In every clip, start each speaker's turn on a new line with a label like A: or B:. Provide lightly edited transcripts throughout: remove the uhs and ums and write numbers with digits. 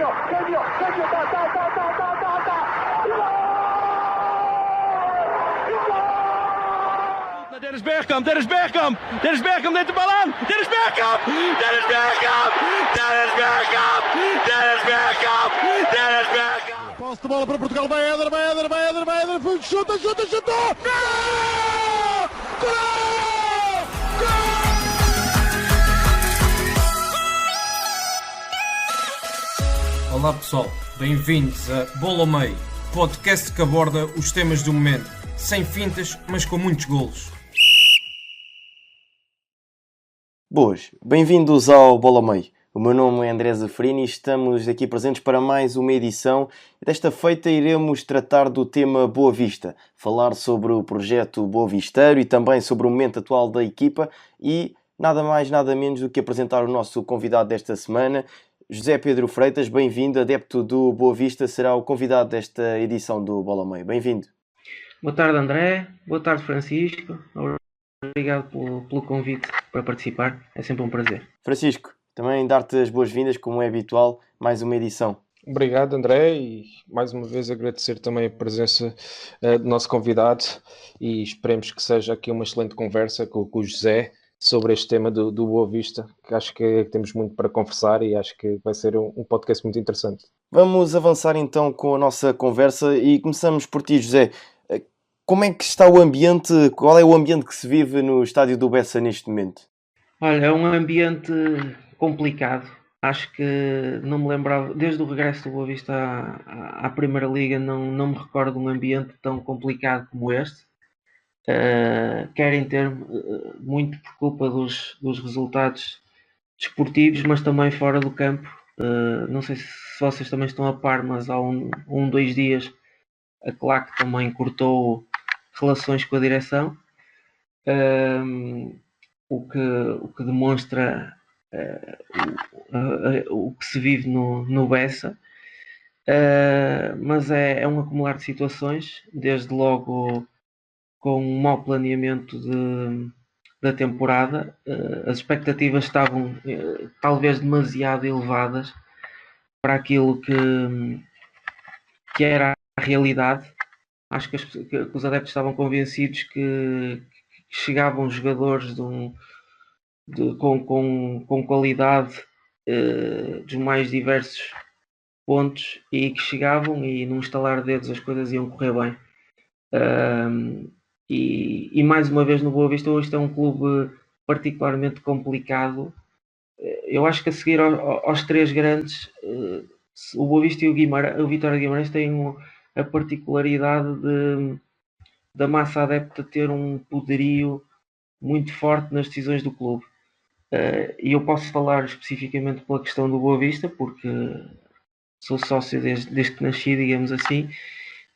A: Dennis Bergkamp neemt de bal aan. Dennis Bergkamp.
B: Posse de bola para Portugal, vai Éder, chuta! Gol!
C: Olá pessoal, bem-vindos a Bola ao Meio, podcast que aborda os temas do momento, sem fintas, mas com muitos golos.
D: Boas, bem-vindos ao Bola ao Meio. O meu nome é André Zaferini e estamos aqui presentes para mais uma edição. Desta feita iremos tratar do tema Boa Vista, falar sobre o projeto Boa Visteiro e também sobre o momento atual da equipa e nada mais, nada menos do que apresentar o nosso convidado desta semana, José Pedro Freitas. Bem-vindo, adepto do Boa Vista, será o convidado desta edição do Bola ao Meio. Bem-vindo.
E: Boa tarde, André. Boa tarde, Francisco. Obrigado pelo convite para participar. É sempre um prazer.
D: Francisco, também dar-te as boas-vindas, como é habitual, mais uma edição.
F: Obrigado, André, e mais uma vez agradecer também a presença do nosso convidado e esperemos que seja aqui uma excelente conversa com o José sobre este tema do Boa Vista, que acho que temos muito para conversar e acho que vai ser um podcast muito interessante.
D: Vamos avançar então com a nossa conversa e começamos por ti, José. Como é que está o ambiente, qual é o ambiente que se vive no estádio do Bessa neste momento?
E: Olha, é um ambiente complicado. Acho que não me lembrava, desde o regresso do Boa Vista à Primeira Liga, não me recordo de um ambiente tão complicado como este. Quer em termos, muito por culpa dos resultados desportivos, mas também fora do campo. Não sei se vocês também estão a par, mas há 2 dias a CLAC também cortou relações com a direção, o que demonstra o que se vive no Bessa, mas é um acumular de situações, desde logo com um mau planeamento da temporada. As expectativas estavam talvez demasiado elevadas para aquilo que era a realidade. Acho que os adeptos estavam convencidos que chegavam jogadores com qualidade dos mais diversos pontos e que chegavam e num estalar de dedos as coisas iam correr bem. E mais uma vez no Boa Vista, hoje é um clube particularmente complicado. Eu acho que a seguir aos 3 grandes, o Boa Vista e o Vitória de Guimarães têm a particularidade da massa adepta ter um poderio muito forte nas decisões do clube. E eu posso falar especificamente pela questão do Boa Vista, porque sou sócio desde que nasci, digamos assim,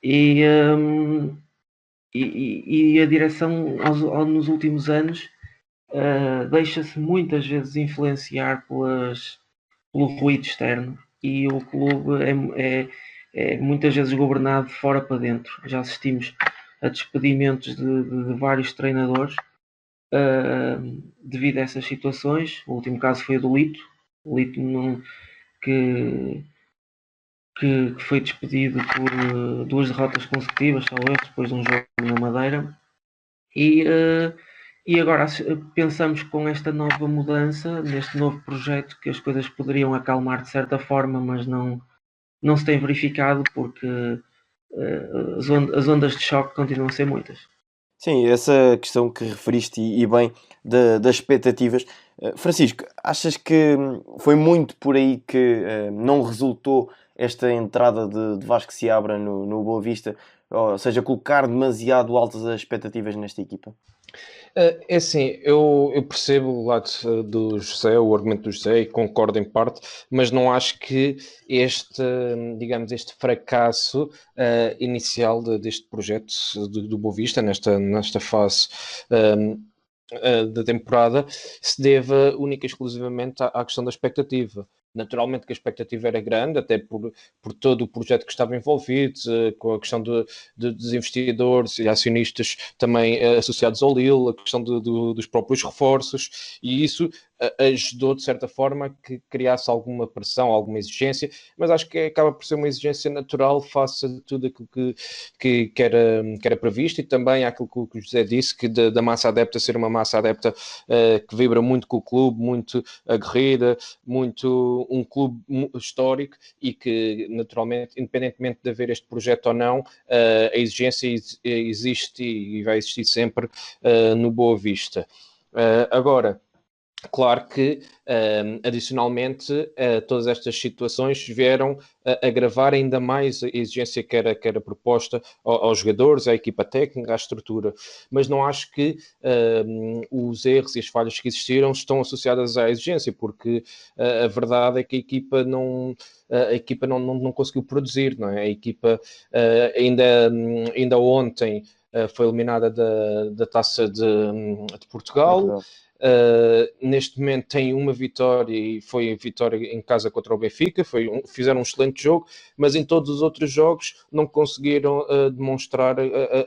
E: e a direção nos últimos anos deixa-se muitas vezes influenciar pelo ruído externo, e o clube é muitas vezes governado de fora para dentro. Já assistimos a despedimentos de vários treinadores devido a essas situações. O último caso foi o do Lito. O Lito que foi despedido por 2 derrotas consecutivas, talvez, depois de um jogo na Madeira. E agora pensamos que com esta nova mudança, neste novo projeto, que as coisas poderiam acalmar de certa forma, mas não se tem verificado, porque as ondas de choque continuam a ser muitas.
D: Sim, essa questão que referiste e bem das expectativas. Francisco, achas que foi muito por aí que não resultou esta entrada de Vasco Seabra no Boa Vista? Ou seja, colocar demasiado altas as expectativas nesta equipa?
F: É assim, eu percebo o lado do José, o argumento do José, e concordo em parte, mas não acho que este fracasso inicial deste projeto do Boa Vista, nesta fase da temporada, se deva única e exclusivamente à questão da expectativa. Naturalmente que a expectativa era grande, até por todo o projeto que estava envolvido, com a questão dos investidores e acionistas também associados ao Lille, a questão dos próprios reforços, e isso ajudou de certa forma que criasse alguma pressão, alguma exigência, mas acho que acaba por ser uma exigência natural face a tudo aquilo que era previsto, e também aquilo que o José disse, que da massa adepta ser uma massa adepta que vibra muito com o clube, muito aguerrida, muito um clube histórico, e que naturalmente, independentemente de haver este projeto ou não, a exigência existe e vai existir sempre no Boa Vista. Agora, claro que, adicionalmente, todas estas situações vieram agravar ainda mais a exigência que era proposta aos jogadores, à equipa técnica, à estrutura. Mas não acho que os erros e as falhas que existiram estão associadas à exigência, porque a verdade é que a equipa não conseguiu produzir, não é? A equipa ainda ontem foi eliminada da Taça de Portugal. Neste momento tem uma vitória, e foi a vitória em casa contra o Benfica. Fizeram um excelente jogo, mas em todos os outros jogos não conseguiram demonstrar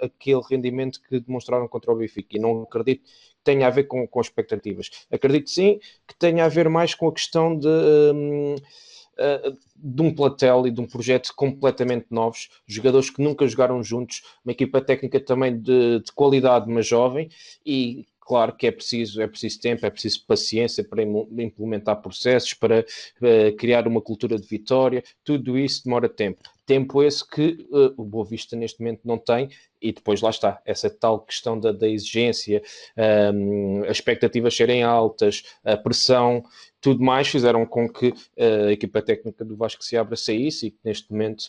F: aquele rendimento que demonstraram contra o Benfica, e não acredito que tenha a ver com expectativas. Acredito sim que tenha a ver mais com a questão de um platel e de um projeto completamente novos, jogadores que nunca jogaram juntos, uma equipa técnica também de qualidade, mas jovem. E claro que é preciso tempo, é preciso paciência para implementar processos, para criar uma cultura de vitória. Tudo isso demora tempo. Tempo esse que o Boa Vista neste momento não tem, e depois lá está, essa tal questão da exigência, as expectativas serem altas, a pressão, tudo mais fizeram com que a equipa técnica do Vasco se abra saísse, e que neste momento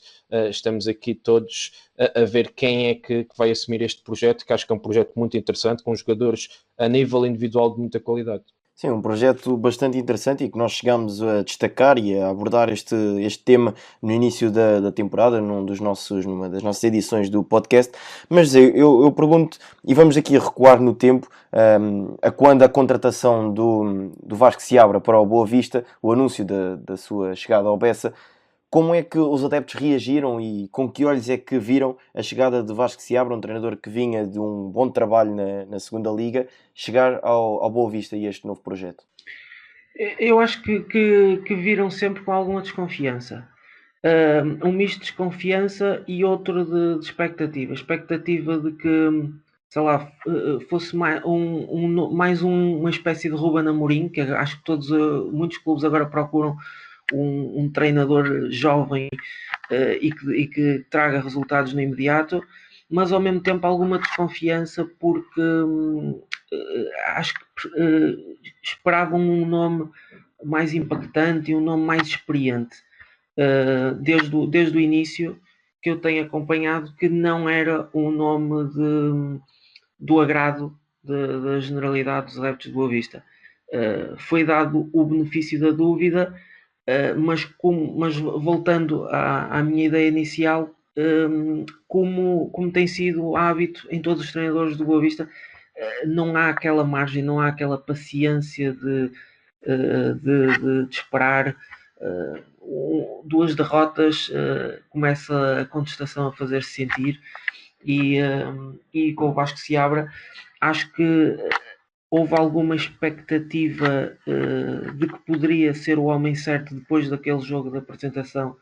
F: estamos aqui todos a ver quem é que vai assumir este projeto, que acho que é um projeto muito interessante, com jogadores a nível individual de muita qualidade.
D: Sim, um projeto bastante interessante, e que nós chegámos a destacar e a abordar este tema no início da temporada, numa das nossas edições do podcast. Mas eu pergunto, e vamos aqui recuar no tempo, a quando a contratação do Vasco se abra para o Boa Vista, o anúncio da sua chegada ao Bessa. Como é que os adeptos reagiram e com que olhos é que viram a chegada de Vasco Seabra, um treinador que vinha de um bom trabalho na segunda Liga, chegar ao Boa Vista e este novo projeto?
E: Eu acho que viram sempre com alguma desconfiança. Um misto de desconfiança e outro de expectativa. Expectativa de que, sei lá, fosse mais uma espécie de Ruben Amorim, que acho que muitos clubes agora procuram um treinador jovem e que traga resultados no imediato, mas ao mesmo tempo alguma desconfiança, porque acho que esperavam um nome mais impactante e um nome mais experiente. Desde o início que eu tenho acompanhado, que não era um nome do agrado da generalidade dos adeptos de Boa Vista. Foi dado o benefício da dúvida, mas voltando à minha ideia inicial, como tem sido hábito em todos os treinadores do Boa Vista, não há aquela margem, não há aquela paciência de esperar. Duas derrotas, começa a contestação a fazer-se sentir, e com o Vasco Seabra acho que houve alguma expectativa de que poderia ser o homem certo depois daquele jogo de apresentação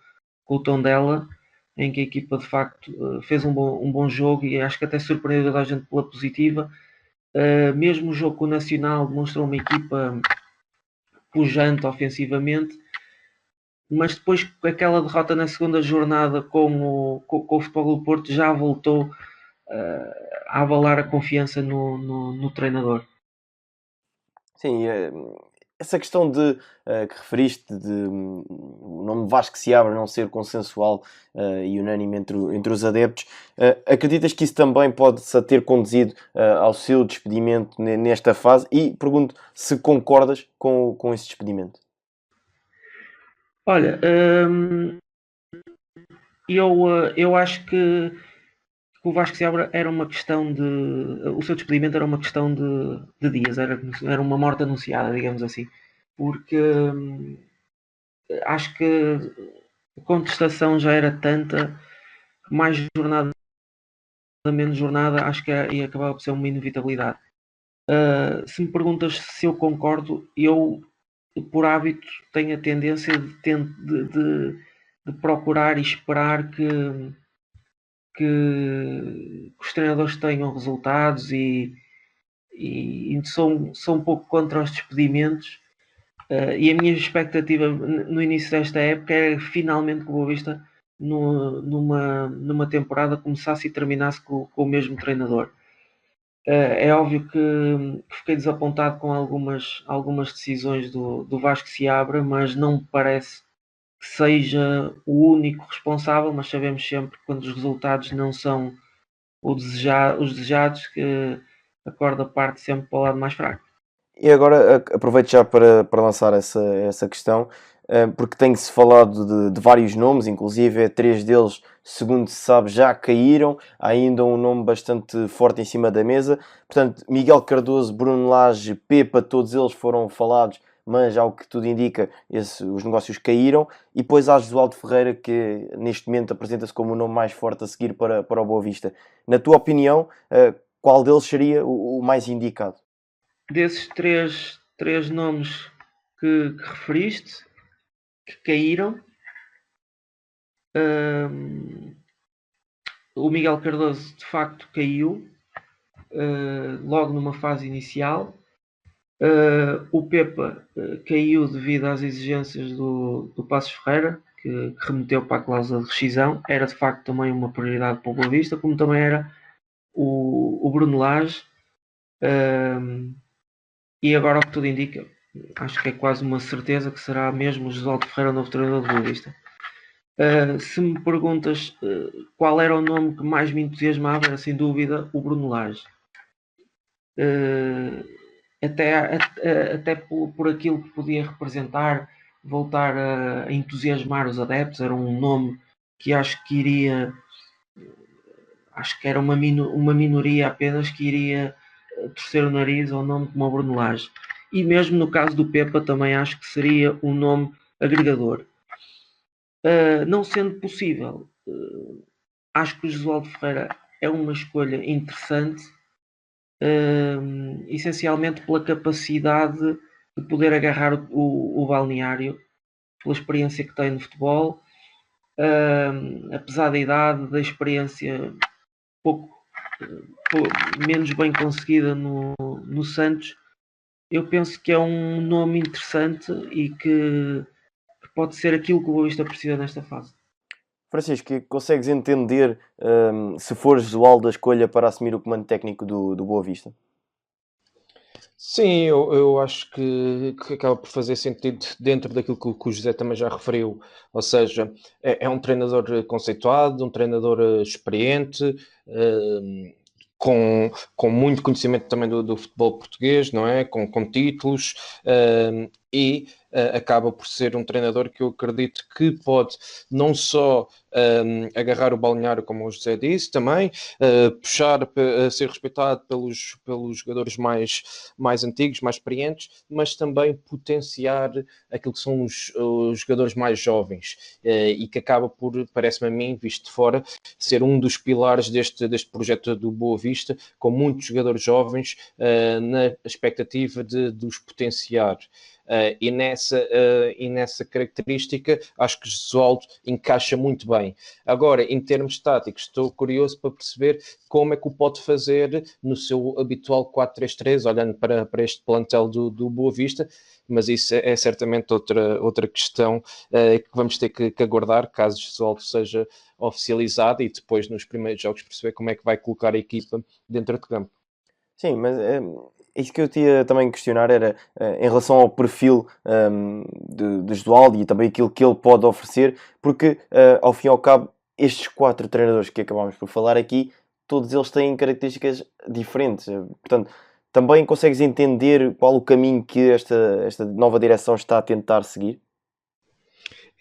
E: com o Tondela, em que a equipa de facto fez um bom jogo, e acho que até surpreendeu toda a gente pela positiva. Mesmo o jogo com o Nacional demonstrou uma equipa pujante ofensivamente, mas depois com aquela derrota na segunda jornada com o Futebol do Porto já voltou a abalar a confiança no treinador.
D: Sim, essa questão que referiste o nome Vasco Seabra não ser consensual e unânime entre os adeptos, acreditas que isso também pode ter conduzido ao seu despedimento nesta fase? E pergunto se concordas com esse despedimento.
E: Olha, eu acho que o Vasco Seabra era uma questão o seu despedimento era uma questão de dias, era uma morte anunciada, digamos assim, porque acho que a contestação já era tanta que mais jornada menos jornada, acho que ia acabar por ser uma inevitabilidade. Se me perguntas se eu concordo, eu, por hábito, tenho a tendência de procurar e esperar que os treinadores tenham resultados e sou um pouco contra os despedimentos. E a minha expectativa no início desta época era finalmente que o Boa Vista numa temporada começasse e terminasse com o mesmo treinador. É óbvio que fiquei desapontado com algumas decisões do Vasco Seabra, mas não me parece que seja o único responsável, mas sabemos sempre que quando os resultados não são os desejados, que a corda parte sempre para o lado mais fraco.
D: E agora aproveito já para lançar essa questão, porque tem-se falado de vários nomes, inclusive 3 deles, segundo se sabe, já caíram. Há ainda um nome bastante forte em cima da mesa. Portanto, Miguel Cardoso, Bruno Lage, Pepa, todos eles foram falados, mas ao que tudo indica, os negócios caíram. E depois há Josualdo Ferreira, que neste momento apresenta-se como o nome mais forte a seguir para o Boa Vista. Na tua opinião, qual deles seria o mais indicado?
E: Desses três nomes que referiste, que caíram, o Miguel Cardoso de facto caiu logo numa fase inicial. O Pepa caiu devido às exigências do Passos Ferreira, que remeteu para a cláusula de rescisão. Era de facto também uma prioridade para o Boa Vista, como também era o Bruno Lage. E agora, o que tudo indica, acho que é quase uma certeza que será mesmo o Josualdo Ferreira o novo treinador do Boa Vista. Se me perguntas qual era o nome que mais me entusiasmava, era sem dúvida o Bruno Lage. Até por aquilo que podia representar, voltar a entusiasmar os adeptos, era um nome que acho que era uma minoria apenas que iria torcer o nariz ao nome como o Bruno Lage. E mesmo no caso do Pepa também acho que seria um nome agregador. Não sendo possível, acho que o Josualdo Ferreira é uma escolha interessante, essencialmente pela capacidade de poder agarrar o balneário, pela experiência que tem no futebol, apesar da idade, da experiência menos bem conseguida no Santos. Eu penso que é um nome interessante e que pode ser aquilo que o Boa Vista precisa nesta fase.
D: Francisco, consegues entender se for Josualdo a escolha para assumir o comando técnico do Boa Vista?
F: Sim, eu acho que acaba por fazer sentido dentro daquilo que o José também já referiu. Ou seja, é um treinador conceituado, um treinador experiente, com muito conhecimento também do futebol português, não é? Com títulos, e acaba por ser um treinador que eu acredito que pode não só agarrar o balneário, como o José disse, também puxar a ser respeitado pelos jogadores mais antigos, mais experientes, mas também potenciar aquilo que são os jogadores mais jovens, e que acaba por, parece-me a mim, visto de fora, ser um dos pilares deste projeto do Boa Vista, com muitos jogadores jovens, na expectativa de os potenciar. E nessa característica acho que Josualdo encaixa muito bem. Agora, em termos táticos, estou curioso para perceber como é que o pode fazer no seu habitual 4-3-3, olhando para este plantel do Boa Vista, mas isso é certamente outra questão que vamos ter que aguardar, caso Josualdo seja oficializado, e depois nos primeiros jogos perceber como é que vai colocar a equipa dentro de campo.
D: Sim, mas isso que eu tinha também questionar era em relação ao perfil de Josualdo e também aquilo que ele pode oferecer, porque ao fim e ao cabo estes 4 treinadores que acabámos por falar aqui, todos eles têm características diferentes. Portanto, também consegues entender qual o caminho que esta nova direção está a tentar seguir?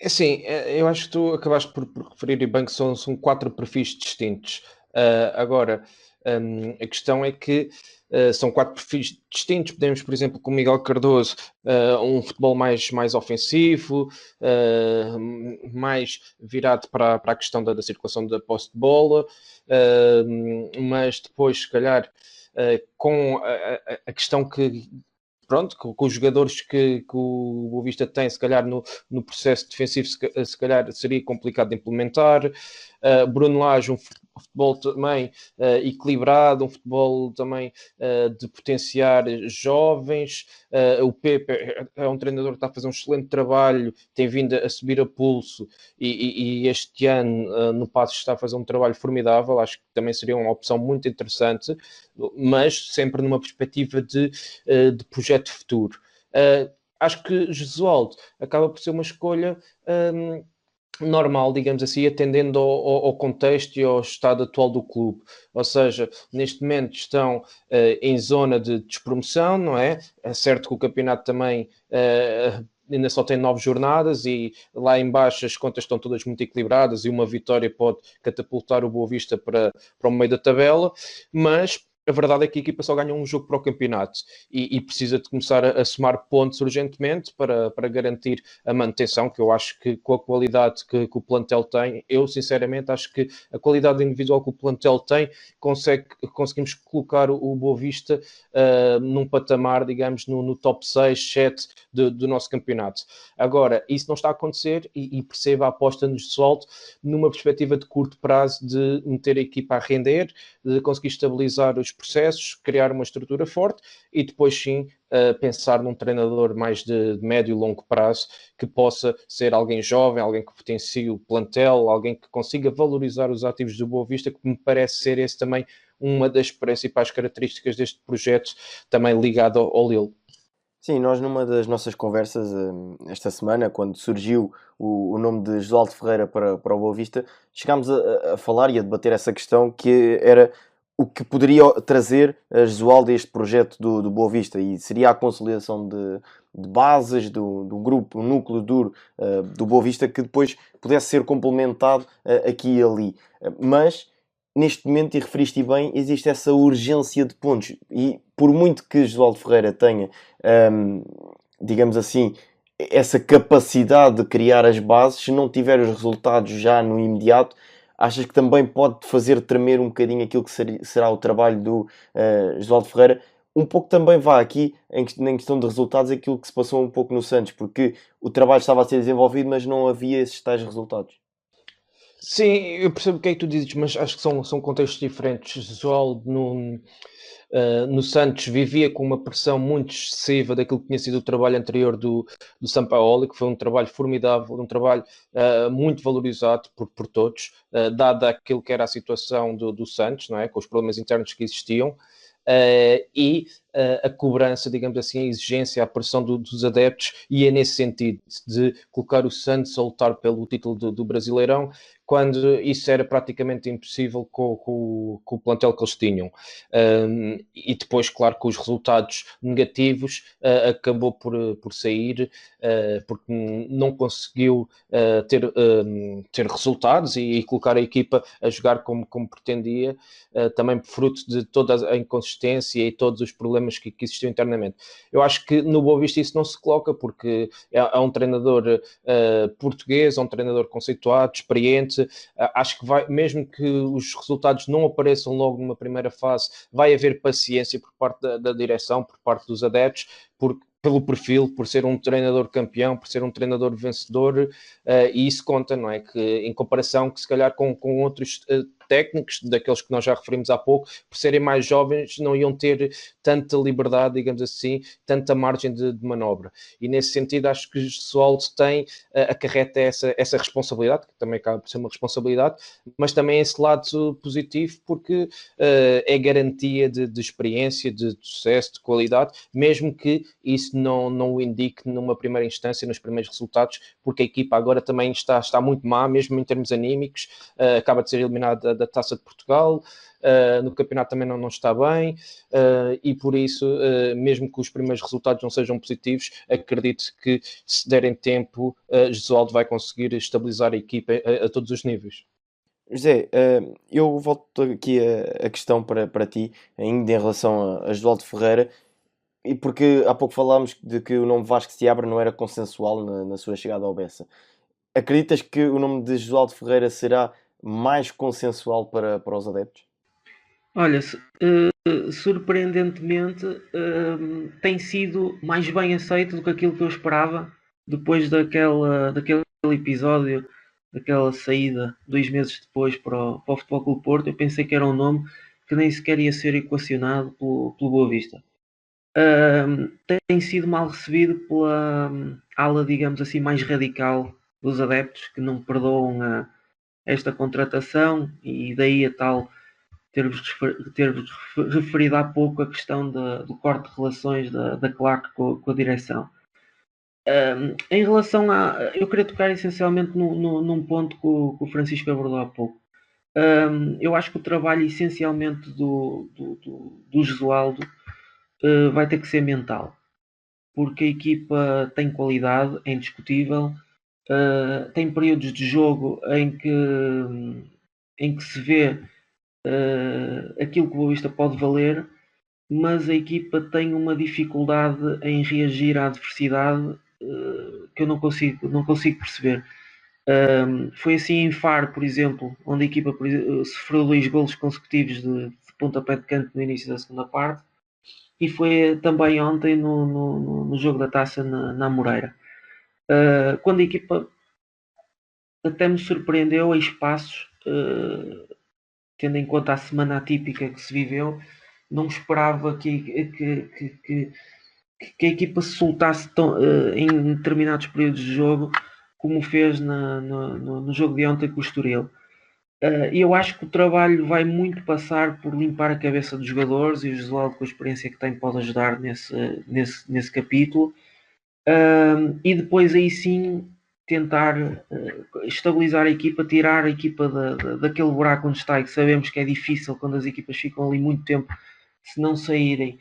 F: É assim, eu acho que tu acabaste por referir bem que são 4 perfis distintos. Agora, a questão é que são 4 perfis distintos. Podemos, por exemplo, com o Miguel Cardoso, um futebol mais ofensivo, mais virado para a questão da circulação da posse de bola, mas depois, se calhar, com a questão que, pronto, com os jogadores que o Boa Vista tem, se calhar no processo defensivo, se calhar seria complicado de implementar. Bruno Lage, um futebol também equilibrado, um futebol também de potenciar jovens. O Pepe é um treinador que está a fazer um excelente trabalho, tem vindo a subir a pulso e este ano no Passos está a fazer um trabalho formidável. Acho que também seria uma opção muito interessante, mas sempre numa perspectiva de projeto futuro. Acho que Jesualdo acaba por ser uma escolha normal, digamos assim, atendendo ao contexto e ao estado atual do clube. Ou seja, neste momento estão em zona de despromoção, não é? É certo que o campeonato também ainda só tem 9 jornadas e lá em baixo as contas estão todas muito equilibradas e uma vitória pode catapultar o Boa Vista para o meio da tabela, mas a verdade é que a equipa só ganha um jogo para o campeonato e precisa de começar a somar pontos urgentemente para garantir a manutenção, que eu acho que com a qualidade que o plantel tem, eu sinceramente acho que a qualidade individual que o plantel tem, conseguimos colocar o Boa Vista num patamar, digamos, no top 6, 7 do nosso campeonato. Agora, isso não está a acontecer e perceba a aposta no Jesualdo numa perspectiva de curto prazo de meter a equipa a render, de conseguir estabilizar os processos, criar uma estrutura forte e depois sim pensar num treinador mais de médio e longo prazo que possa ser alguém jovem, alguém que potencie o plantel, alguém que consiga valorizar os ativos do Boa Vista, que me parece ser esse também uma das principais características deste projeto, também ligado ao Lille.
D: Sim, nós numa das nossas conversas esta semana, quando surgiu o nome de Jesualdo Ferreira para o Boa Vista, chegámos a falar e a debater essa questão, que era o que poderia trazer a Jesualdo a este projeto do Boa Vista, e seria a consolidação de bases do grupo, o núcleo duro do Boa Vista, que depois pudesse ser complementado aqui e ali. Mas neste momento, e referiste bem, existe essa urgência de pontos, e por muito que Jesualdo Ferreira tenha, digamos assim, essa capacidade de criar as bases, se não tiver os resultados já no imediato, achas que também pode fazer tremer um bocadinho aquilo que será o trabalho do Jesualdo Ferreira? Um pouco também vá aqui, em questão de resultados, aquilo que se passou um pouco no Santos, porque o trabalho estava a ser desenvolvido, mas não havia esses tais resultados.
F: Sim, eu percebo o que é que tu dizes, mas acho que são contextos diferentes. Jesualdo no Santos vivia com uma pressão muito excessiva daquilo que tinha sido o trabalho anterior do Sampaoli, que foi um trabalho formidável, um trabalho muito valorizado por todos, dada aquilo que era a situação do Santos, não é? Com os problemas internos que existiam. E a cobrança, digamos assim, a exigência, a pressão dos adeptos, e é nesse sentido de colocar o Santos a lutar pelo título do Brasileirão, quando isso era praticamente impossível com o plantel que eles tinham. E depois, claro, com os resultados negativos, acabou por sair, porque não conseguiu ter resultados e colocar a equipa a jogar como pretendia, também fruto de toda a inconsistência e todos os problemas que existiam internamente. Eu acho que no Boa Vista isso não se coloca, porque é um treinador português, é um treinador conceituado, experiente. Acho que mesmo que os resultados não apareçam logo numa primeira fase, vai haver paciência por parte da direção, por parte dos adeptos, pelo perfil, por ser um treinador campeão, por ser um treinador vencedor, e isso conta, não é? Que em comparação que se calhar com outros técnicos, daqueles que nós já referimos há pouco, por serem mais jovens, não iam ter tanta liberdade, digamos assim, tanta margem de manobra. E nesse sentido acho que o Jesualdo acarreta essa responsabilidade, que também acaba por ser uma responsabilidade, mas também esse lado positivo, porque é garantia de experiência, de sucesso, de qualidade, mesmo que isso não o indique numa primeira instância, nos primeiros resultados, porque a equipa agora também está muito má, mesmo em termos anímicos, acaba de ser eliminada da Taça de Portugal, no campeonato também não está bem, e por isso, mesmo que os primeiros resultados não sejam positivos, acredito que se derem tempo, Jesualdo vai conseguir estabilizar a equipa a todos os níveis.
D: José, eu volto aqui a questão para ti, ainda em relação a Jesualdo Ferreira, e porque há pouco falámos de que o nome Vasco Seabra não era consensual na sua chegada ao Bessa. Acreditas que o nome de Jesualdo Ferreira será mais consensual para os adeptos?
E: Olha, surpreendentemente, tem sido mais bem aceito do que aquilo que eu esperava depois daquele episódio, daquela saída 2 meses depois para o Futebol Clube Porto. Eu pensei que era um nome que nem sequer ia ser equacionado pelo Boa Vista. Tem sido mal recebido pela ala, digamos assim, mais radical dos adeptos, que não perdoam esta contratação, e daí a tal ter-vos referido há pouco a questão do corte de relações da Clark com a direção. Em relação eu queria tocar essencialmente num ponto que o Francisco abordou há pouco. Eu acho que o trabalho essencialmente do Jesualdo vai ter que ser mental, porque a equipa tem qualidade, é indiscutível. Tem períodos de jogo em que se vê aquilo que o Boa Vista pode valer, mas a equipa tem uma dificuldade em reagir à adversidade que eu não consigo perceber. Foi assim em Faro, por exemplo, onde a equipa sofreu 2 golos consecutivos de pontapé de canto no início da segunda parte, e foi também ontem no jogo da Taça na Moreira, quando a equipa até me surpreendeu a espaços, tendo em conta a semana atípica que se viveu. Não esperava que a equipa se soltasse em determinados períodos de jogo, como fez no jogo de ontem com o Estoril. E eu acho que o trabalho vai muito passar por limpar a cabeça dos jogadores, e o Jesualdo, com a experiência que tem, pode ajudar nesse capítulo. E depois aí sim tentar estabilizar a equipa, tirar a equipa daquele buraco onde está, e que sabemos que é difícil quando as equipas ficam ali muito tempo. Se não saírem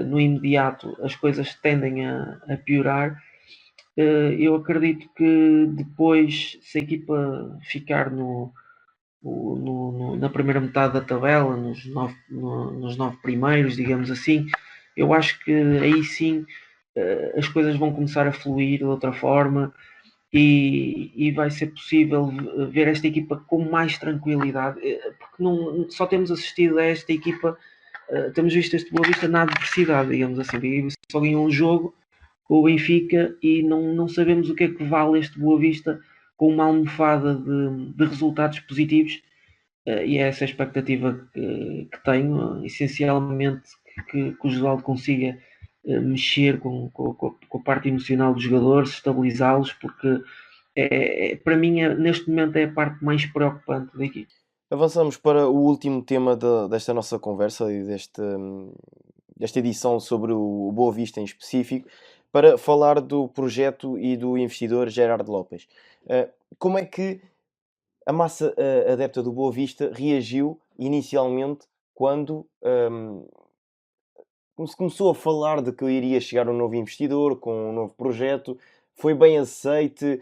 E: no imediato, as coisas tendem a piorar. Eu acredito que depois, se a equipa ficar na primeira metade da tabela, nos 9 primeiros, digamos assim, eu acho que aí sim as coisas vão começar a fluir de outra forma, e vai ser possível ver esta equipa com mais tranquilidade, porque só temos assistido a esta equipa, temos visto este Boa Vista na adversidade, digamos assim. Só ganhou um jogo com o Benfica e não sabemos o que é que vale este Boa Vista com uma almofada de resultados positivos, e é essa a expectativa que tenho, essencialmente que o Jesualdo consiga mexer com a parte emocional dos jogadores, estabilizá-los, porque para mim neste momento é a parte mais preocupante da equipe.
D: Avançamos para o último tema desta nossa conversa e desta edição sobre o Boa Vista em específico, para falar do projeto e do investidor Gerardo Lopes. Como é que a massa adepta do Boa Vista reagiu inicialmente quando se começou a falar de que iria chegar um novo investidor com um novo projeto? Foi bem aceite?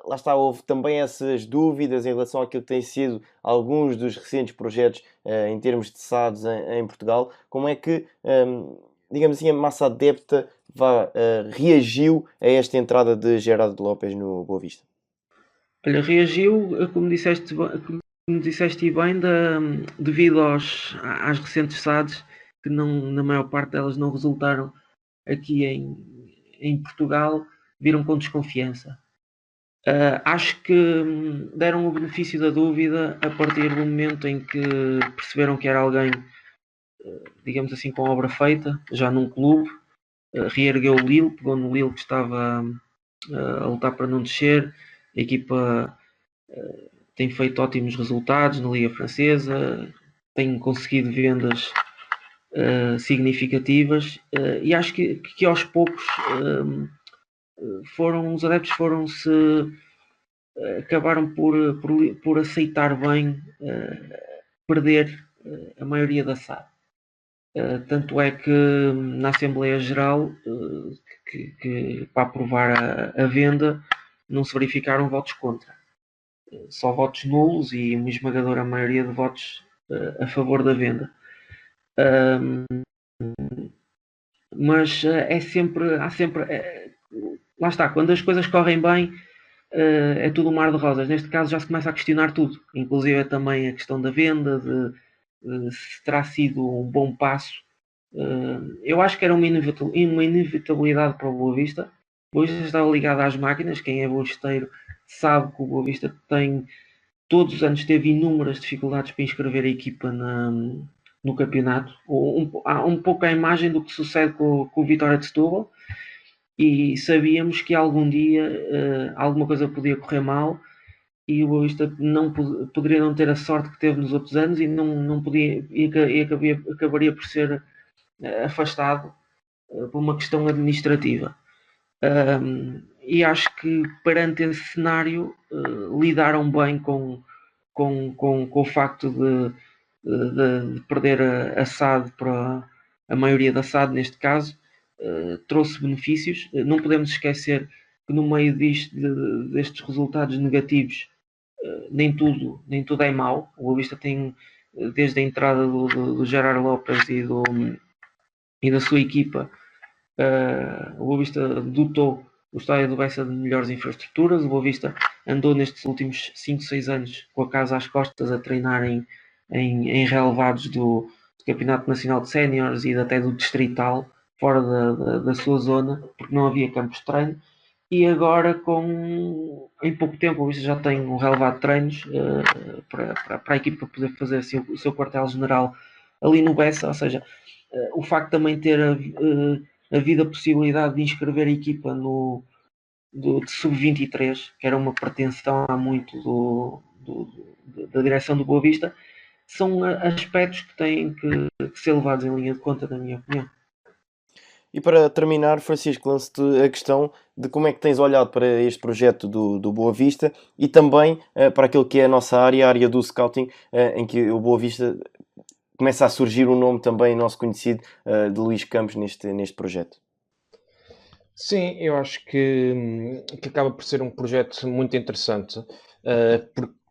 D: Lá está, houve também essas dúvidas em relação àquilo que têm sido alguns dos recentes projetos em termos de SADs em Portugal. Como é que, digamos assim, a massa adepta reagiu a esta entrada de Gerardo Lopes no Boa Vista?
E: Olha, reagiu, como disseste bem, devido às recentes SADs, que na maior parte delas não resultaram aqui em Portugal, viram com desconfiança. Acho que deram o benefício da dúvida a partir do momento em que perceberam que era alguém, digamos assim, com obra feita, já num clube. Reergueu o Lille, pegou no Lille, que estava a lutar para não descer. A equipa tem feito ótimos resultados na Liga Francesa, tem conseguido vendas significativas, e acho que aos poucos os adeptos acabaram por aceitar bem perder a maioria da SAD. Tanto é que na Assembleia Geral, que para aprovar a venda, não se verificaram votos contra, só votos nulos e uma esmagadora maioria de votos a favor da venda. Mas há sempre lá está, quando as coisas correm bem, é tudo um mar de rosas. Neste caso já se começa a questionar tudo, inclusive também a questão da venda, se terá sido um bom passo. Eu acho que era uma inevitabilidade para o Boa Vista. O Boa Vista estava ligado às máquinas. Quem é boavisteiro sabe que o Boa Vista todos os anos teve inúmeras dificuldades para inscrever a equipa no campeonato. Um pouco a imagem do que sucede com o Vitória de Setúbal, e sabíamos que algum dia alguma coisa podia correr mal e o Boa Vista poderia não ter a sorte que teve nos outros anos e não podia, e acabaria por ser afastado por uma questão administrativa. E acho que perante esse cenário lidaram bem com o facto de perder a SAD para a maioria da SAD, neste caso, trouxe benefícios. Não podemos esquecer que no meio destes resultados negativos, nem tudo é mau. O Boa Vista tem, desde a entrada do Gerard Lopes e da sua equipa, o Boa Vista dotou o estádio do Bessa de melhores infraestruturas. O Boa Vista andou nestes últimos 5, 6 anos com a casa às costas a treinar em relevados do Campeonato Nacional de Séniores e até do Distrital, fora da sua zona, porque não havia campos de treino. E agora, em pouco tempo, o Boa Vista já tem um relevado de treinos para a equipa poder fazer assim, o seu quartel-general ali no Bessa. Ou seja, o facto de também ter havido a possibilidade de inscrever a equipa de sub-23, que era uma pretensão há muito da direção do Boa Vista, são aspectos que têm que ser levados em linha de conta, na minha opinião.
D: E para terminar, Francisco, lanço-te a questão de como é que tens olhado para este projeto do Boa Vista e também para aquilo que é a nossa área, a área do scouting, em que o Boa Vista começa a surgir um nome também nosso conhecido, de Luís Campos, neste projeto.
F: Sim, eu acho que acaba por ser um projeto muito interessante,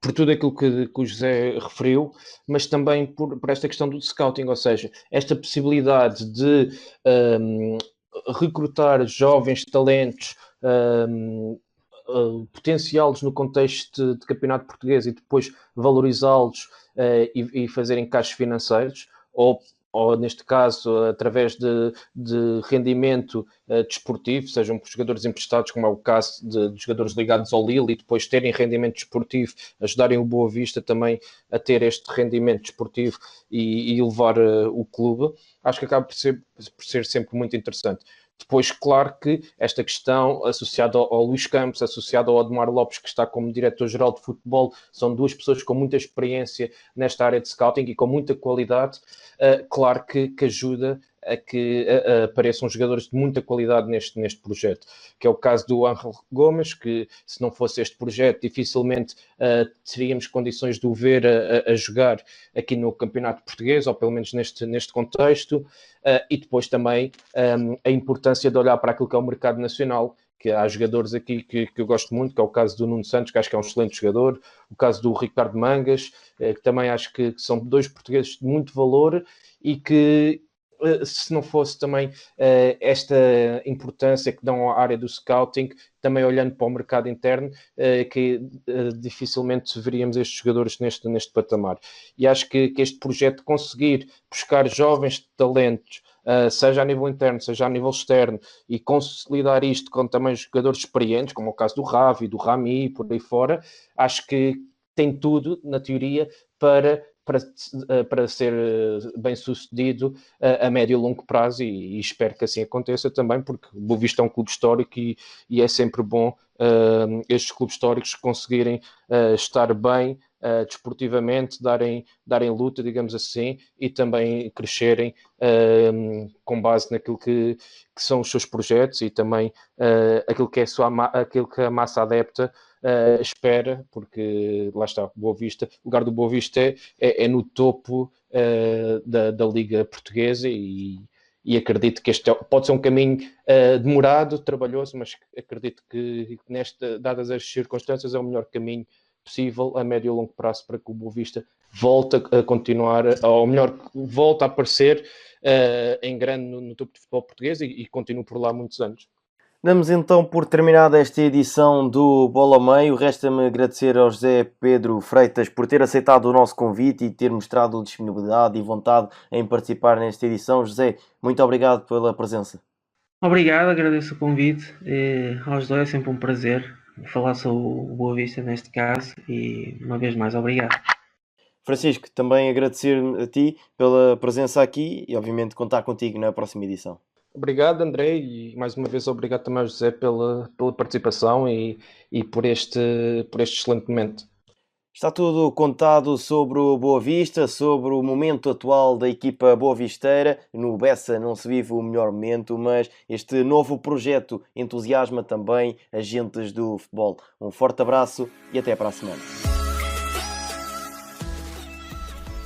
F: por tudo aquilo que o José referiu, mas também por esta questão do scouting, ou seja, esta possibilidade de recrutar jovens talentos, potenciá-los no contexto de campeonato português e depois valorizá-los e fazer encaixes financeiros, ou neste caso, através de rendimento desportivo, sejam por jogadores emprestados, como é o caso de jogadores ligados ao Lille, e depois terem rendimento desportivo, ajudarem o Boa Vista também a ter este rendimento desportivo e levar o clube. Acho que acaba por ser sempre muito interessante. Depois, claro que esta questão associada ao Luís Campos, associada ao Ademar Lopes, que está como diretor-geral de futebol, são duas pessoas com muita experiência nesta área de scouting e com muita qualidade. Claro que ajuda a que apareçam jogadores de muita qualidade neste projeto, que é o caso do Ángel Gomes, que se não fosse este projeto dificilmente teríamos condições de o ver a jogar aqui no Campeonato Português, ou pelo menos neste contexto, e depois também a importância de olhar para aquilo que é o mercado nacional, que há jogadores aqui que eu gosto muito, que é o caso do Nuno Santos, que acho que é um excelente jogador, o caso do Ricardo Mangas, que também acho que são dois portugueses de muito valor e que, se não fosse também esta importância que dão à área do scouting, também olhando para o mercado interno, que dificilmente veríamos estes jogadores neste patamar. E acho que este projeto conseguir buscar jovens talentos, seja a nível interno, seja a nível externo, e consolidar isto com também jogadores experientes, como é o caso do Ravi, do Rami, por aí fora, acho que tem tudo, na teoria, para ser bem sucedido a médio e longo prazo, e espero que assim aconteça também, porque o Boa Vista é um clube histórico e é sempre bom estes clubes históricos conseguirem estar bem desportivamente, darem luta, digamos assim, e também crescerem com base naquilo que são os seus projetos e também aquilo que a massa adepta espera, porque lá está, o lugar do Boa Vista é no topo da Liga Portuguesa, e acredito que este pode ser um caminho demorado, trabalhoso, mas acredito que dadas as circunstâncias, é o melhor caminho possível a médio e longo prazo para que o Boa Vista volte a continuar, ou melhor, volte a aparecer em grande no topo de futebol português e continue por lá muitos anos.
D: Damos então por terminada esta edição do Bola ao Meio. Resta-me agradecer ao José Pedro Freitas por ter aceitado o nosso convite e ter mostrado disponibilidade e vontade em participar nesta edição. José, muito obrigado pela presença.
E: Obrigado, agradeço o convite. Aos dois é sempre um prazer falar sobre o Boa Vista neste caso e uma vez mais obrigado.
D: Francisco, também agradecer a ti pela presença aqui e obviamente contar contigo na próxima edição.
F: Obrigado, André, e mais uma vez obrigado também ao José pela participação e por este excelente momento.
D: Está tudo contado sobre o Boa Vista, sobre o momento atual da equipa boavisteira. No Bessa não se vive o melhor momento, mas este novo projeto entusiasma também agentes do futebol. Um forte abraço e até para a semana.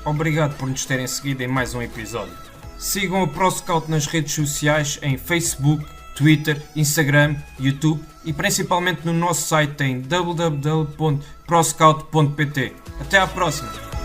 C: Obrigado por nos terem seguido em mais um episódio. Sigam o ProScout nas redes sociais em Facebook, Twitter, Instagram, YouTube e principalmente no nosso site em www.proscout.pt. Até à próxima!